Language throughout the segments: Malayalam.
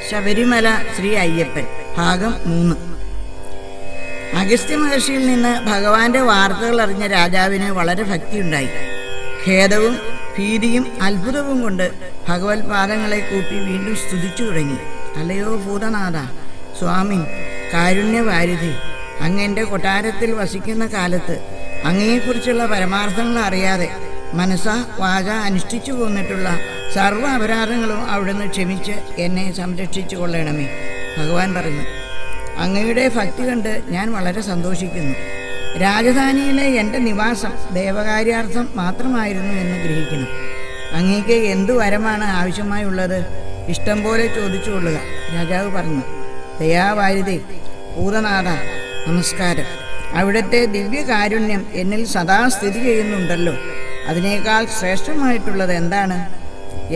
ശബരിമല ശ്രീ അയ്യപ്പൻ ഭാഗം 3. അഗസ്ത്യ മഹർഷിയിൽ നിന്ന് ഭഗവാന്റെ വാർത്തകൾ അറിഞ്ഞ രാജാവിന് വളരെ ഭക്തിയുണ്ടായി. ഖേദവും ഭീതിയും അത്ഭുതവും കൊണ്ട് ഭഗവത് പാദങ്ങളെ കൂപ്പി വീണ്ടും സ്തുതിച്ചു തുടങ്ങി. അല്ലയോ ഭൂതനാഥ, സ്വാമി, കാരുണ്യവാരിധി, അങ്ങെൻ്റെ കൊട്ടാരത്തിൽ വസിക്കുന്ന കാലത്ത് അങ്ങയെക്കുറിച്ചുള്ള പരമാർത്ഥങ്ങൾ അറിയാതെ മനസ്സാ വാച അനുഷ്ഠിച്ചു പോന്നിട്ടുള്ള സർവ്വ അപരാധങ്ങളും അവിടുന്ന് ക്ഷമിച്ച് എന്നെ സംരക്ഷിച്ചു കൊള്ളണമേ. ഭഗവാൻ പറഞ്ഞു, അങ്ങയുടെ ഭക്തി കണ്ട് ഞാൻ വളരെ സന്തോഷിക്കുന്നു. രാജധാനിയിലെ എൻ്റെ നിവാസം ദേവകാര്യാർത്ഥം മാത്രമായിരുന്നു എന്ന് ഗ്രഹിക്കണം. അങ്ങേക്ക് എന്തു വരമാണ് ആവശ്യമായുള്ളത്? ഇഷ്ടം പോലെ ചോദിച്ചു കൊള്ളുക. രാജാവ് പറഞ്ഞു, ദയാവാരിതേ, ഭൂതനാഥ, നമസ്കാരം. അവിടുത്തെ ദിവ്യകാരുണ്യം എന്നിൽ സദാ സ്ഥിതി ചെയ്യുന്നുണ്ടല്ലോ. അതിനേക്കാൾ ശ്രേഷ്ഠമായിട്ടുള്ളത് എന്താണ്?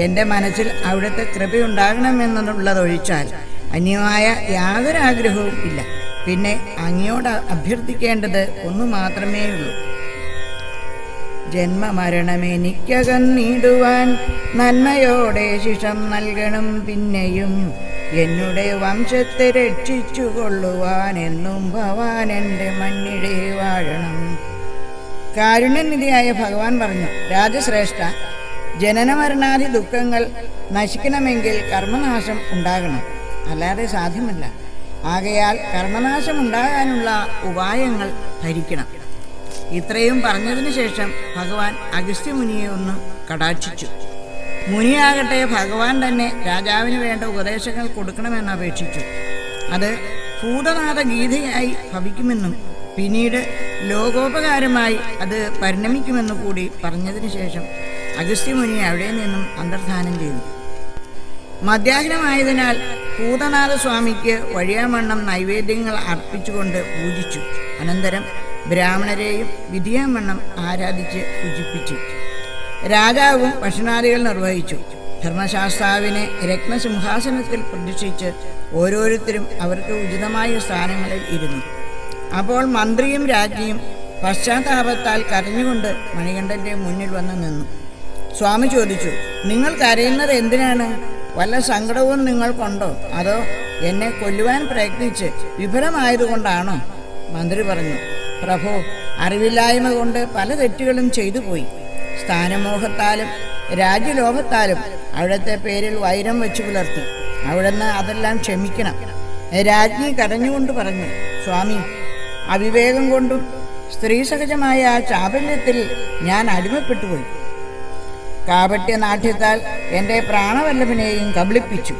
എൻ്റെ മനസ്സിൽ അവിടുത്തെ കൃപയുണ്ടാകണമെന്നുള്ളതൊഴിച്ചാൽ അന്യമായ യാതൊരാഗ്രഹവും ഇല്ല. പിന്നെ അങ്ങയോട് അഭ്യർത്ഥിക്കേണ്ടത് ഒന്നു മാത്രമേ ഉള്ളൂ. ജന്മമരണമെനിക്കകന്നിടുവാൻ നന്മയോടെ ശിഷം നൽകണം. പിന്നെയും എന്നുടെ വംശത്തെ രക്ഷിച്ചു കൊള്ളുവാൻ എന്നും ഭവാൻ എൻ്റെ മണ്ണിടെ വാഴണം. കാരുണ്യനിധിയായ ഭഗവാൻ പറഞ്ഞു, രാജശ്രേഷ്ഠ, ജനനമരണാദി ദുഃഖങ്ങൾ നശിക്കണമെങ്കിൽ കർമ്മനാശം ഉണ്ടാകണം, അല്ലാതെ സാധ്യമല്ല. ആകയാൽ കർമ്മനാശം ഉണ്ടാകാനുള്ള ഉപായങ്ങൾ ധരിക്കണം. ഇത്രയും പറഞ്ഞതിന് ശേഷം ഭഗവാൻ അഗസ്ത്യമുനിയെ ഒന്ന് കടാക്ഷിച്ചു. മുനിയാകട്ടെ ഭഗവാൻ തന്നെ രാജാവിന് വേണ്ട ഉപദേശങ്ങൾ കൊടുക്കണമെന്ന് അപേക്ഷിച്ചു. അത് ഭൂതനാഥ ഗീതയായി ഭവിക്കുമെന്നും പിന്നീട് ലോകോപകാരമായി അത് പരിണമിക്കുമെന്നു കൂടി പറഞ്ഞതിന് ശേഷം അഗസ്ത്യമുനി അവിടെ നിന്നും അന്തർധാനം ചെയ്തു. മധ്യാഹ്നമായതിനാൽ ഭൂതനാഥ സ്വാമിക്ക് വഴിയാമണ്ണം നൈവേദ്യങ്ങൾ അർപ്പിച്ചുകൊണ്ട് പൂജിച്ചു. അനന്തരം ബ്രാഹ്മണരെയും വിധിയാമണ്ണം ആരാധിച്ച് പൂജിപ്പിച്ചു. രാജാവും ഭക്ഷണാദികൾ നിർവഹിച്ചു. ധർമ്മശാസ്താവിനെ രത്നസിംഹാസനത്തിൽ പ്രതിഷ്ഠിച്ച് ഓരോരുത്തരും അവർക്ക് ഉചിതമായ സ്ഥാനങ്ങളിൽ ഇരുന്നു. അപ്പോൾ മന്ത്രിയും രാജ്ഞിയും പശ്ചാത്താപത്താൽ കരഞ്ഞുകൊണ്ട് മണികണ്ഠൻ്റെ മുന്നിൽ വന്ന് നിന്നു. സ്വാമി ചോദിച്ചു, നിങ്ങൾ കരയുന്നത് എന്തിനാണ്? വല്ല സങ്കടവും നിങ്ങൾക്കുണ്ടോ? അതോ എന്നെ കൊല്ലുവാൻ പ്രയത്നിച്ച് വിഫലമായതുകൊണ്ടാണോ? മന്ത്രി പറഞ്ഞു, പ്രഭോ, അറിവില്ലായ്മ കൊണ്ട് പല തെറ്റുകളും ചെയ്തു പോയി. സ്ഥാനമോഹത്താലും രാജ്യലോഭത്താലും അവിടുത്തെ പേരിൽ വൈരം വെച്ചു പുലർത്തി. അവിടുന്ന് അതെല്ലാം ക്ഷമിക്കണം. രാജ്ഞി കരഞ്ഞുകൊണ്ട് പറഞ്ഞു, സ്വാമി, അവിവേകം കൊണ്ടും സ്ത്രീ സഹജമായ ആ ചാപല്യത്തിൽ ഞാൻ അടിമപ്പെട്ടുപോയി. കാപട്യനാട്യത്താൽ എൻ്റെ പ്രാണവല്ലഭനെയും കബളിപ്പിച്ചു.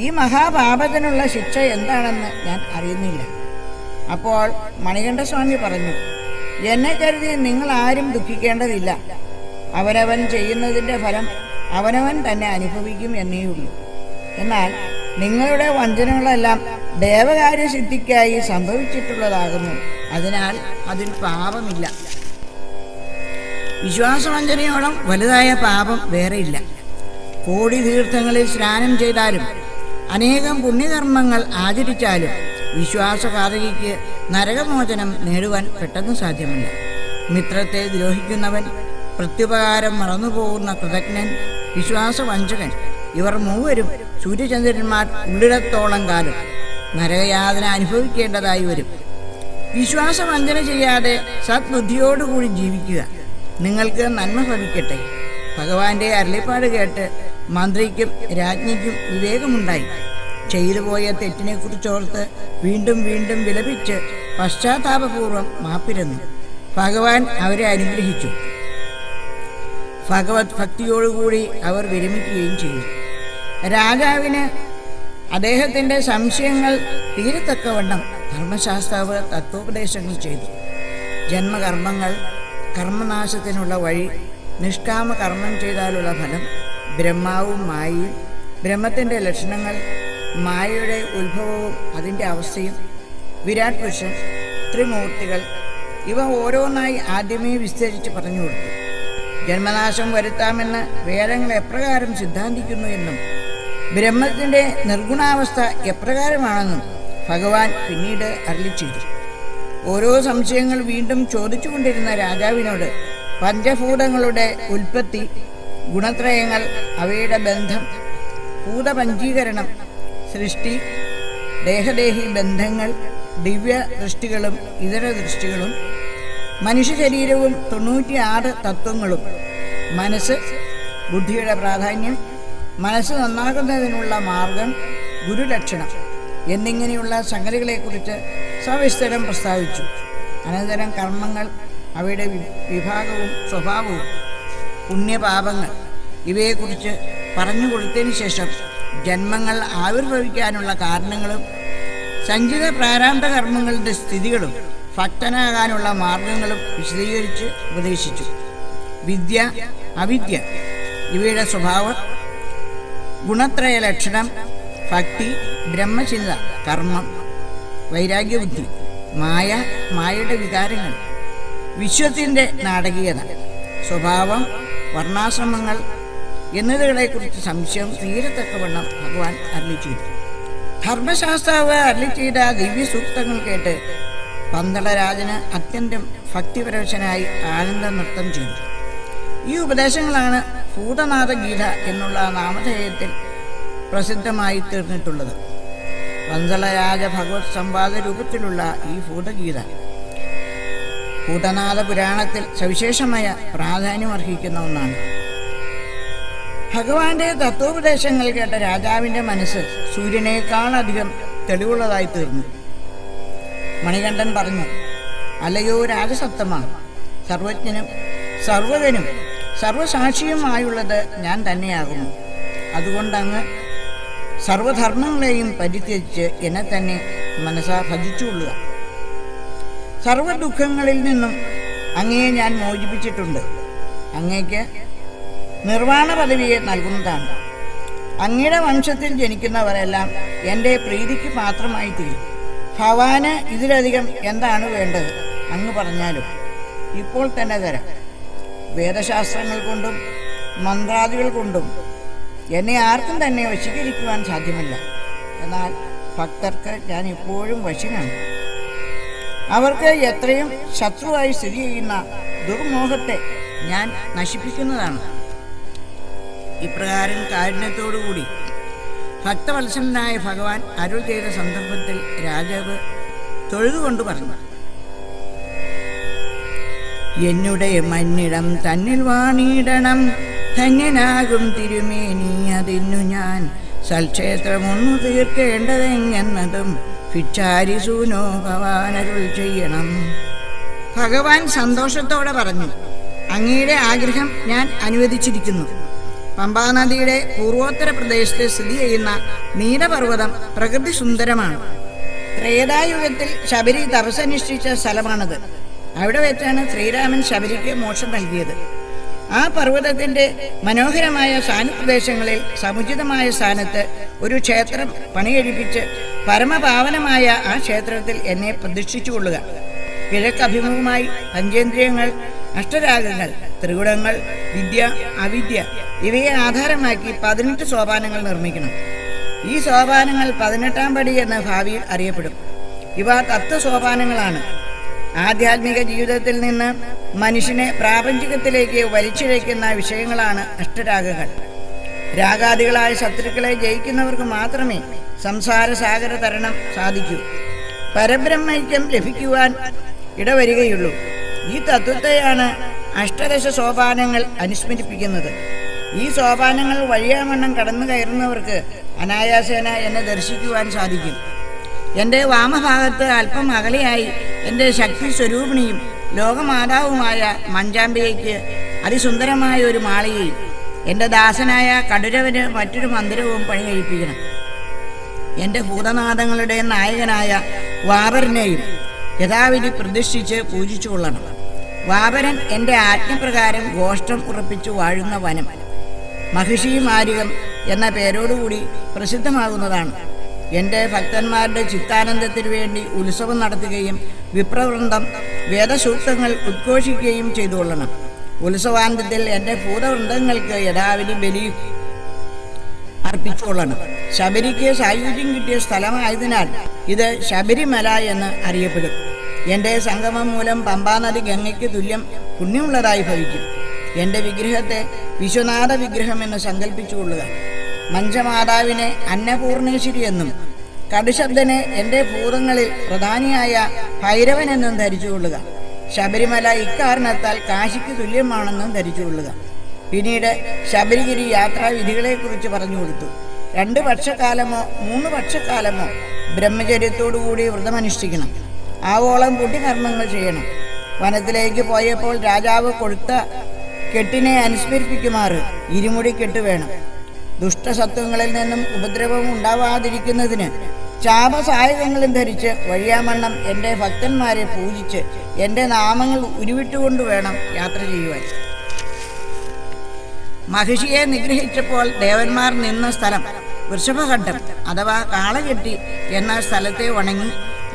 ഈ മഹാപാപത്തിനുള്ള ശിക്ഷ എന്താണെന്ന് ഞാൻ അറിയുന്നില്ല. അപ്പോൾ മണികണ്ഠസ്വാമി പറഞ്ഞു, എന്നെ കരുതി നിങ്ങൾ ആരും ദുഃഖിക്കേണ്ടതില്ല. അവനവൻ ചെയ്യുന്നതിൻ്റെ ഫലം അവനവൻ തന്നെ അനുഭവിക്കും എന്നേയുള്ളൂ. എന്നാൽ നിങ്ങളുടെ വഞ്ചനകളെല്ലാം ദേവകാര്യസിദ്ധിക്കായി സംഭവിച്ചിട്ടുള്ളതാകുന്നു. അതിനാൽ അതിൽ പാപമില്ല. വിശ്വാസവഞ്ചനയോളം വലുതായ പാപം വേറെയില്ല. കോടി തീർത്ഥങ്ങളിൽ സ്നാനം ചെയ്താലും അനേകം പുണ്യകർമ്മങ്ങൾ ആചരിച്ചാലും വിശ്വാസഘാതകിക്ക് നരകമോചനം നേടുവാൻ പെട്ടെന്ന് സാധ്യമല്ല. മിത്രത്തെ ദ്രോഹിക്കുന്നവൻ, പ്രത്യുപകാരം മറന്നുപോകുന്ന കൃതജ്ഞൻ, വിശ്വാസവഞ്ചകൻ, ഇവർ മൂവരും സൂര്യചന്ദ്രന്മാർ ഉള്ളിടത്തോളം കാലം നരകയാതന അനുഭവിക്കേണ്ടതായി വരും. വിശ്വാസവഞ്ചന ചെയ്യാതെ സദ്ബുദ്ധിയോടുകൂടി ജീവിക്കുക. നിങ്ങൾക്ക് നന്മ ഭവിക്കട്ടെ. ഭഗവാന്റെ അരുളിപ്പാട് കേട്ട് മന്ത്രിക്കും രാജ്ഞിക്കും വിവേകമുണ്ടായി. ചെയ്തുപോയ തെറ്റിനെക്കുറിച്ചോർത്ത് വീണ്ടും വീണ്ടും വിലപിച്ച് പശ്ചാത്താപപൂർവം മാപ്പിരന്നു. ഭഗവാൻ അവരെ അനുഗ്രഹിച്ചു. ഭഗവത് ഭക്തിയോടുകൂടി അവർ വിരമിക്കുകയും ചെയ്തു. രാജാവിന് അദ്ദേഹത്തിൻ്റെ സംശയങ്ങൾ തീരത്തക്കവണ്ണം ധർമ്മശാസ്താവ് തത്വോപദേശങ്ങൾ ചെയ്തു. ജന്മകർമ്മങ്ങൾ, കർമ്മനാശത്തിനുള്ള വഴി, നിഷ്കാമ കർമ്മം ചെയ്താലുള്ള ഫലം, ബ്രഹ്മാവും മായയും, ബ്രഹ്മത്തിൻ്റെ ലക്ഷണങ്ങൾ, മായയുടെ ഉത്ഭവവും അതിൻ്റെ അവസ്ഥയും, വിരാട് പുരുഷൻ, ത്രിമൂർത്തികൾ, ഇവ ഓരോന്നായി ആദ്യമേ വിസ്തരിച്ച് പറഞ്ഞു കൊടുത്തു. ജന്മനാശം വരുത്താമെന്ന് വേദങ്ങൾ എപ്രകാരം സിദ്ധാന്തിക്കുന്നു എന്നും ബ്രഹ്മത്തിൻ്റെ നിർഗുണാവസ്ഥ എപ്രകാരമാണെന്നും ഭഗവാൻ പിന്നീട് അരുളി ചെയ്തു. ഓരോ സംശയങ്ങൾ വീണ്ടും ചോദിച്ചുകൊണ്ടിരുന്ന രാജാവിനോട് പഞ്ചഭൂതങ്ങളുടെ ഉൽപ്പത്തി, ഗുണത്രയങ്ങൾ, അവയുടെ ബന്ധം, ഭൂതപഞ്ചീകരണം, സൃഷ്ടി, ദേഹദേഹി ബന്ധങ്ങൾ, ദിവ്യ ദൃഷ്ടികളും ഇതര ദൃഷ്ടികളും, മനുഷ്യ ശരീരവും 96 തത്വങ്ങളും, മനസ്സ്, ബുദ്ധിയുടെ പ്രാധാന്യം, മനസ്സ് നന്നാകുന്നതിനുള്ള മാർഗം, ഗുരുലക്ഷണം എന്നിങ്ങനെയുള്ള സംഗതികളെക്കുറിച്ച് സവിസ്തരം പ്രസ്താവിച്ചു. അനന്തരം കർമ്മങ്ങൾ, അവയുടെ വിഭാഗവും സ്വഭാവവും, പുണ്യപാപങ്ങൾ ഇവയെക്കുറിച്ച് പറഞ്ഞു കൊടുത്തതിന് ശേഷം ജന്മങ്ങൾ ആവിർഭവിക്കാനുള്ള കാരണങ്ങളും സഞ്ചിത പ്രാരാബ്ധ കർമ്മങ്ങളുടെ സ്ഥിതികളും ഭക്തനാകാനുള്ള മാർഗങ്ങളും വിശദീകരിച്ച് ഉപദേശിച്ചു. വിദ്യ, അവിദ്യ ഇവയുടെ സ്വഭാവം, ഗുണത്രയ ലക്ഷണം, ഭക്തി, ബ്രഹ്മചിന്ത, കർമ്മം, വൈരാഗ്യബുദ്ധി, മായ, മായയുടെ വികാരങ്ങൾ, വിശ്വത്തിൻ്റെ നാടകീയത, സ്വഭാവം, വർണ്ണാശ്രമങ്ങൾ എന്നതുകളെക്കുറിച്ച് സംശയം തീരത്തക്കവണ്ണം ഭഗവാൻ അരുളി ചെയ്തു. ധർമ്മശാസ്ത്രാവ് അരുളി ചെയ്ത ദിവ്യസൂക്തങ്ങൾ കേട്ട് പന്തളരാജന് അത്യന്തം ഭക്തിപരവശനായി ആനന്ദ നൃത്തം ചെയ്തു. ഈ ഉപദേശങ്ങളാണ് ഭൂതനാഥ ഗീത എന്നുള്ള നാമധേയത്തിൽ പ്രസിദ്ധമായി തീർന്നിട്ടുള്ളത്. പന്തളരാജ ഭഗവത് സംവാദ രൂപത്തിലുള്ള ഈ ഭൂതഗീത ഭൂതനാഥ പുരാണത്തിൽ സവിശേഷമായ പ്രാധാന്യമർഹിക്കുന്ന ഒന്നാണ്. ഭഗവാന്റെ തത്വോപദേശങ്ങൾ കേട്ട രാജാവിൻ്റെ മനസ്സ് സൂര്യനേക്കാളധികം തെളിവുള്ളതായി തീർന്നു. മണികണ്ഠൻ പറഞ്ഞു, അല്ലയോ രാജസത്തമ, സർവജ്ഞനും സർവകനും സർവസാക്ഷിയുമായുള്ളത് ഞാൻ തന്നെയാകുന്നു. അതുകൊണ്ടങ്ങ് സർവധർമ്മങ്ങളെയും പരിത്യജിച്ച് എന്നെ തന്നെ മനസ്സാ ഭജിച്ചുകൊള്ളുക. സർവദുഃഖങ്ങളിൽ നിന്നും അങ്ങയെ ഞാൻ മോചിപ്പിച്ചിട്ടുണ്ട്. അങ്ങയ്ക്ക് നിർവാണ പദവിയെ നൽകുന്നതാണ്. അങ്ങയുടെ വംശത്തിൽ ജനിക്കുന്നവരെല്ലാം എൻ്റെ പ്രീതിക്ക് പാത്രമായി തീരും. ഭവാന് ഇതിലധികം എന്താണ് വേണ്ടത്? അങ്ങ് പറഞ്ഞാലും ഇപ്പോൾ തന്നെ തരാം. വേദശാസ്ത്രങ്ങൾ കൊണ്ടും മന്ത്രാദികൾ കൊണ്ടും എന്നെ ആർക്കും തന്നെ വശീകരിക്കുവാൻ സാധ്യമല്ല. എന്നാൽ ഭക്തർക്ക് ഞാൻ ഇപ്പോഴും വശീനാണ്. അവർക്ക് എത്രയും ശത്രുവായി സ്ഥിതി ചെയ്യുന്ന ദുർമോഹത്തെ ഞാൻ നശിപ്പിക്കുന്നതാണ്. ഇപ്രകാരം കാരുണ്യത്തോടുകൂടി ഭക്തവത്സലനായ ഭഗവാൻ അരുൾ ചെയ്ത സന്ദർഭത്തിൽ രാജാവ് തൊഴുതുകൊണ്ട് പറഞ്ഞു, എന്നുടെ മന്നിടം തന്നിൽ വാണിടണം, ധന്യനാകും തിരുമേനി അതിന്നു ഞാൻ സൽക്ഷേത്രമൊന്നു തീർക്കേണ്ടതെങ്ങെന്നതും ഭിക്ഷാരിസൂനോ ഭവാൻ അരുൾ ചെയ്യണം. ഭഗവാൻ സന്തോഷത്തോടെ പറഞ്ഞു, അങ്ങയുടെ ആഗ്രഹം ഞാൻ അനുവദിച്ചിരിക്കുന്നു. പമ്പാനദിയുടെ പൂർവോത്തര പ്രദേശത്ത് സ്ഥിതി ചെയ്യുന്ന നീലപർവ്വതം പ്രകൃതി സുന്ദരമാണ്. ത്രേതായുഗത്തിൽ ശബരി തപസ്സനുഷ്ഠിച്ച സ്ഥലമാണത്. അവിടെ വെച്ചാണ് ശ്രീരാമൻ ശബരിക്ക് മോക്ഷം നൽകിയത്. ആ പർവ്വതത്തിൻ്റെ മനോഹരമായ സാനുപ്രദേശങ്ങളിൽ സമുചിതമായ സ്ഥാനത്ത് ഒരു ക്ഷേത്രം പണികഴിപ്പിച്ച് പരമപാവനമായ ആ ക്ഷേത്രത്തിൽ എന്നെ പ്രതിഷ്ഠിച്ചുകൊള്ളുക. കിഴക്കഭിമുഖമായി പഞ്ചേന്ദ്രിയങ്ങൾ, അഷ്ടരാഗങ്ങൾ, ത്രിഗുണങ്ങൾ, വിദ്യ, അവിദ്യ ഇവയെ ആധാരമാക്കി 18 സോപാനങ്ങൾ നിർമ്മിക്കണം. ഈ സോപാനങ്ങൾ 18ാം പടി എന്ന് ഭാവിയിൽ അറിയപ്പെടും. ഇവ തത്വസോപാനങ്ങളാണ്. ആധ്യാത്മിക ജീവിതത്തിൽ നിന്ന് മനുഷ്യനെ പ്രാപഞ്ചികത്തിലേക്ക് വലിച്ചിഴയ്ക്കുന്ന വിഷയങ്ങളാണ് അഷ്ടരാഗങ്ങൾ. രാഗാദികളായ ശത്രുക്കളെ ജയിക്കുന്നവർക്ക് മാത്രമേ സംസാര സാഗര തരണം സാധിക്കൂ, പരബ്രഹ്മൈക്യം ലഭിക്കുവാൻ ഇടവരികയുള്ളൂ. ഈ തത്വത്തെയാണ് അഷ്ടദശ സോപാനങ്ങൾ അനുസ്മരിപ്പിക്കുന്നത്. ഈ സോപാനങ്ങൾ വഴിയാമണ്ണം കടന്നു കയറുന്നവർക്ക് അനായാസേന എന്നെ ദർശിക്കുവാൻ സാധിക്കും. എൻ്റെ വാമഭാഗത്ത് അല്പം അകലെയായി എൻ്റെ ശക്തി സ്വരൂപിണിയും ലോകമാതാവുമായ മഞ്ചാമ്പികയ്ക്ക് അതിസുന്ദരമായ ഒരു മാളികയും എൻ്റെ ദാസനായ കടുരവന് മറ്റൊരു മന്ദിരവും പണി കഴിപ്പിക്കണം. എൻ്റെ ഭൂതനാഥങ്ങളുടെ നായകനായ വാപരനെയും യഥാവിധി പ്രതിഷ്ഠിച്ച് പൂജിച്ചു കൊള്ളണം. വാപരൻ എൻ്റെ ആജ്ഞപ്രകാരം ഗോഷ്ഠം ഉറപ്പിച്ചു വാഴുന്ന വനം മഹിഷി മാരികം എന്ന പേരോടുകൂടി പ്രസിദ്ധമാകുന്നതാണ്. എൻ്റെ ഭക്തന്മാരുടെ ചിത്താനന്ദത്തിനു വേണ്ടി ഉത്സവം നടത്തുകയും വിപ്രവൃന്ദം വേദസൂക്തങ്ങൾ ഉദ്ഘോഷിക്കുകയും ചെയ്തുകൊള്ളണം. ഉത്സവാന്തത്തിൽ എൻ്റെ ഭൂതവൃന്ദങ്ങൾക്ക് യഥാവിധി ബലി അർപ്പിച്ചുകൊള്ളണം. ശബരിക്ക് സായുജ്യം കിട്ടിയ സ്ഥലമായതിനാൽ ഇത് ശബരിമല എന്ന് അറിയപ്പെടും. എൻ്റെ സംഗമം മൂലം പമ്പാനദി ഗംഗയ്ക്ക് തുല്യം പുണ്യമുള്ളതായി ഭവിക്കും. എൻ്റെ വിഗ്രഹത്തെ വിശ്വനാഥ വിഗ്രഹം എന്ന് സങ്കല്പിച്ചുകൊള്ളുക. മഞ്ചമാതാവിനെ അന്നപൂർണേശ്വരി എന്നും കടുശബ്ദനെ എൻ്റെ ഭൂതങ്ങളിൽ പ്രധാനിയായ ഭൈരവനെന്നും ധരിച്ചുകൊള്ളുക. ശബരിമല ഇക്കാരണത്താൽ കാശിക്ക് തുല്യമാണെന്നും ധരിച്ചുകൊള്ളുക. പിന്നീട് ശബരിഗിരി യാത്രാവിധികളെക്കുറിച്ച് പറഞ്ഞു കൊടുത്തു. 2 പക്ഷക്കാലമോ 3 പക്ഷക്കാലമോ ബ്രഹ്മചര്യത്തോടുകൂടി വ്രതമനുഷ്ഠിക്കണം. ആവോളം പുണ്യകർമ്മങ്ങൾ ചെയ്യണം. വനത്തിലേക്ക് പോയപ്പോൾ രാജാവ് കൊടുത്ത കെട്ടിനെ അനുസ്മരിപ്പിക്കുമാറ് ഇരുമുടി കെട്ട് വേണം. ദുഷ്ടസത്വങ്ങളിൽ നിന്നും ഉപദ്രവം ഉണ്ടാവാതിരിക്കുന്നതിന് ചാപസായുധങ്ങളും ധരിച്ച് വഴിയാമണ്ണം എൻ്റെ ഭക്തന്മാരെ പൂജിച്ച് എൻ്റെ നാമങ്ങൾ ഉരുവിട്ടുകൊണ്ട് വേണം യാത്ര ചെയ്യുവാൻ. മഹിഷിയെ നിഗ്രഹിച്ചപ്പോൾ ദേവന്മാർ നിന്ന സ്ഥലം വൃഷഭഘട്ടം അഥവാ കാളകെട്ടി എന്ന സ്ഥലത്തെ വണങ്ങി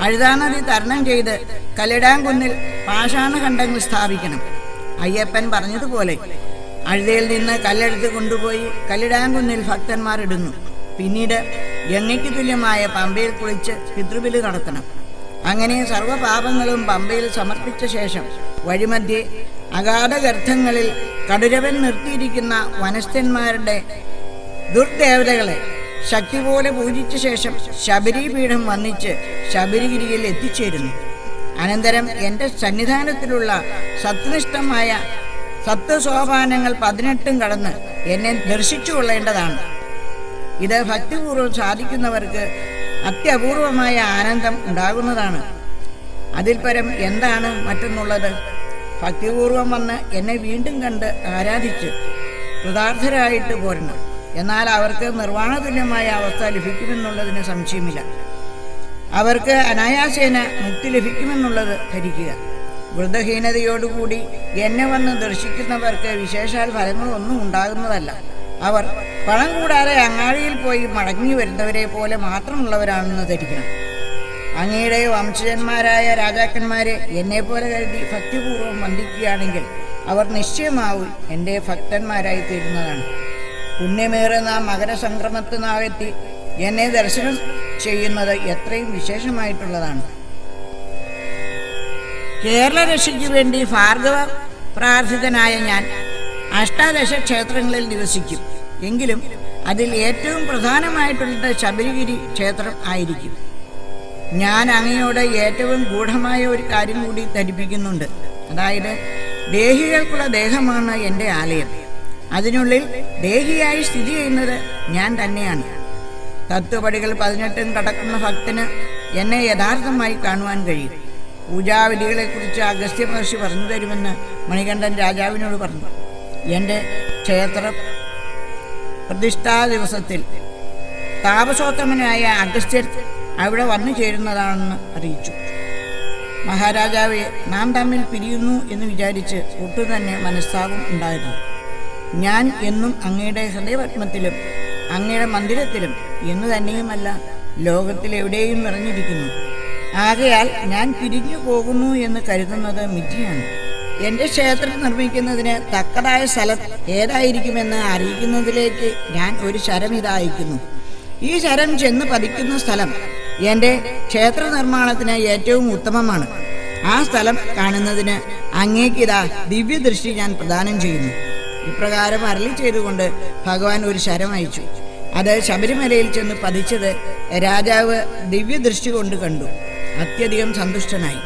അഴുതാനദി തരണം ചെയ്ത് കല്ലിടാംകുന്നിൽ പാഷാണഖണ്ഡങ്ങൾ സ്ഥാപിക്കണം. അയ്യപ്പൻ പറഞ്ഞതുപോലെ അഴുതയിൽ നിന്ന് കല്ലെടുത്ത് കൊണ്ടുപോയി കല്ലിടാംകുന്നിൽ ഭക്തന്മാർ ഇടുന്നു. പിന്നീട് ഗംഗയ്ക്ക് തുല്യമായ പമ്പയിൽ കുളിച്ച് പിതൃബലി നടത്തണം. അങ്ങനെ സർവ്വപാപങ്ങളും പമ്പയിൽ സമർപ്പിച്ച ശേഷം വഴിമധ്യേ അഗാധഗർത്തങ്ങളിൽ കടുരവൻ നിർത്തിയിരിക്കുന്ന വനസ്ഥന്മാരുടെ ദുർദേവതകളെ ശക്തി പോലെ പൂജിച്ച ശേഷം ശബരിപീഠം വന്നിച്ച് ശബരിഗിരിയിൽ എത്തിച്ചേരുന്നു. അനന്തരം എൻ്റെ സന്നിധാനത്തിലുള്ള സത്നിഷ്ഠമായ സത്വസോപാനങ്ങൾ 18 കടന്ന് എന്നെ ദർശിച്ചു കൊള്ളേണ്ടതാണ്. ഇത് ഭക്തിപൂർവ്വം സാധിക്കുന്നവർക്ക് അത്യപൂർവമായ ആനന്ദം ഉണ്ടാകുന്നതാണ്. അതിൽ പരം എന്താണ് മറ്റൊന്നുള്ളത്? ഭക്തിപൂർവം വന്ന് എന്നെ വീണ്ടും കണ്ട് ആരാധിച്ച് കൃതാർത്ഥരായിട്ട് പോരണം. എന്നാൽ അവർക്ക് നിർവ്വാണതുല്യമായ അവസ്ഥ ലഭിക്കുമെന്നുള്ളതിന് സംശയമില്ല. അവർക്ക് അനായാസേന മുക്തി ലഭിക്കുമെന്നുള്ളത് ധരിക്കുക. വൃദ്ധഹീനതയോടുകൂടി എന്നെ വന്ന് ദർശിക്കുന്നവർക്ക് വിശേഷാൽ ഫലങ്ങളൊന്നും ഉണ്ടാകുന്നതല്ല. അവർ പണം കൂടാതെ അങ്ങാടിയിൽ പോയി മടങ്ങി വരുന്നവരെ പോലെ മാത്രമുള്ളവരാണെന്ന് ധരിക്കണം. അങ്ങയുടെ വംശജന്മാരായ രാജാക്കന്മാരെ എന്നെപ്പോലെ കരുതി ഭക്തിപൂർവ്വം വന്ദിക്കുകയാണെങ്കിൽ അവർ നിശ്ചയമാവും എൻ്റെ ഭക്തന്മാരായി തീരുന്നതാണ്. പുണ്യമേറുന്ന മകരസംക്രമത്തിനാകെത്തി എന്നെ ദർശനം ചെയ്യുന്നത് എത്രയും വിശേഷമായിട്ടുള്ളതാണ്. കേരള രക്ഷയ്ക്ക് വേണ്ടി ഭാർഗവ പ്രാർത്ഥിതനായ ഞാൻ 18 ക്ഷേത്രങ്ങളിൽ നിവസിക്കും. എങ്കിലും അതിൽ ഏറ്റവും പ്രധാനമായിട്ടുള്ളത് ശബരിഗിരി ക്ഷേത്രം ആയിരിക്കും. ഞാൻ അങ്ങയോട് ഏറ്റവും ഗൂഢമായ ഒരു കാര്യം കൂടി ധരിപ്പിക്കുന്നുണ്ട്. അതായത് ദേഹികൾക്കുള്ള ദേഹമാണ് എൻ്റെ ആലയം. അതിനുള്ളിൽ ദേഹിയായി സ്ഥിതി ചെയ്യുന്നത് ഞാൻ തന്നെയാണ്. തത്വപടികൾ 18 കടക്കുന്ന ഭക്തന് എന്നെ യഥാർത്ഥമായി കാണുവാൻ കഴിയും. പൂജാവിധികളെക്കുറിച്ച് അഗസ്ത്യ മഹർഷി പറഞ്ഞു തരുമെന്ന് മണികണ്ഠൻ രാജാവിനോട് പറഞ്ഞു. എൻ്റെ ക്ഷേത്ര പ്രതിഷ്ഠാ ദിവസത്തിൽ താപസോത്തമനായ അഗസ്ത്യൻ അവിടെ വന്നു ചേരുന്നതാണെന്ന് അറിയിച്ചു. മഹാരാജാവെ, നാം തമ്മിൽ പിരിയുന്നു എന്ന് വിചാരിച്ച് ഒട്ടും തന്നെ മനസ്താപം ഉണ്ടായിരുന്നു. ഞാൻ എന്നും അങ്ങയുടെ ഹൃദയപത്മത്തിലും അങ്ങയുടെ മന്ദിരത്തിലും എന്നു തന്നെയുമല്ല ലോകത്തിലെവിടെയും നിറഞ്ഞിരിക്കുന്നു. ആകയാൽ ഞാൻ പിരിഞ്ഞു പോകുന്നു എന്ന് കരുതുന്നത് മിഥ്യയാണ്. എൻ്റെ ക്ഷേത്രം നിർമ്മിക്കുന്നതിന് തക്കതായ സ്ഥലം ഏതായിരിക്കുമെന്ന് അറിയിക്കുന്നതിലേക്ക് ഞാൻ ഒരു ശരം ഇതയക്കുന്നു. ഈ ശരം ചെന്ന് പതിക്കുന്ന സ്ഥലം എൻ്റെ ക്ഷേത്ര നിർമ്മാണത്തിന് ഏറ്റവും ഉത്തമമാണ്. ആ സ്ഥലം കാണുന്നതിന് അങ്ങേക്കിതാ ദിവ്യദൃഷ്ടി ഞാൻ പ്രദാനം ചെയ്യുന്നു. ഇപ്രകാരം അരുളി ചെയ്തുകൊണ്ട് ഭഗവാൻ ഒരു ശരം അയച്ചു. അത് ശബരിമലയിൽ ചെന്ന് പതിച്ചത് രാജാവ് ദിവ്യദൃഷ്ടി കൊണ്ട് കണ്ടു. അത്യധികം സന്തുഷ്ടനായി.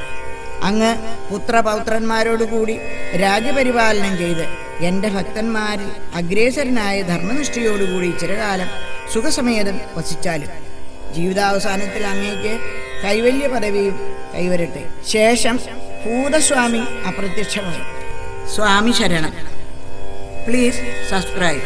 അങ്ങ് പുത്രപൗത്രന്മാരോടുകൂടി രാജ്യപരിപാലനം ചെയ്ത് എൻ്റെ ഭക്തന്മാരിൽ അഗ്രേസരനായ ധർമ്മനിഷ്ഠയോടുകൂടി ചിരകാലം സുഖസമേതം വസിച്ചാലും ജീവിതാവസാനത്തിൽ അങ്ങേക്ക് കൈവല്യ പദവിയും കൈവരട്ടെ. ശേഷം ഭൂതസ്വാമി അപ്രത്യക്ഷമായി. സ്വാമി ശരണം. Please subscribe.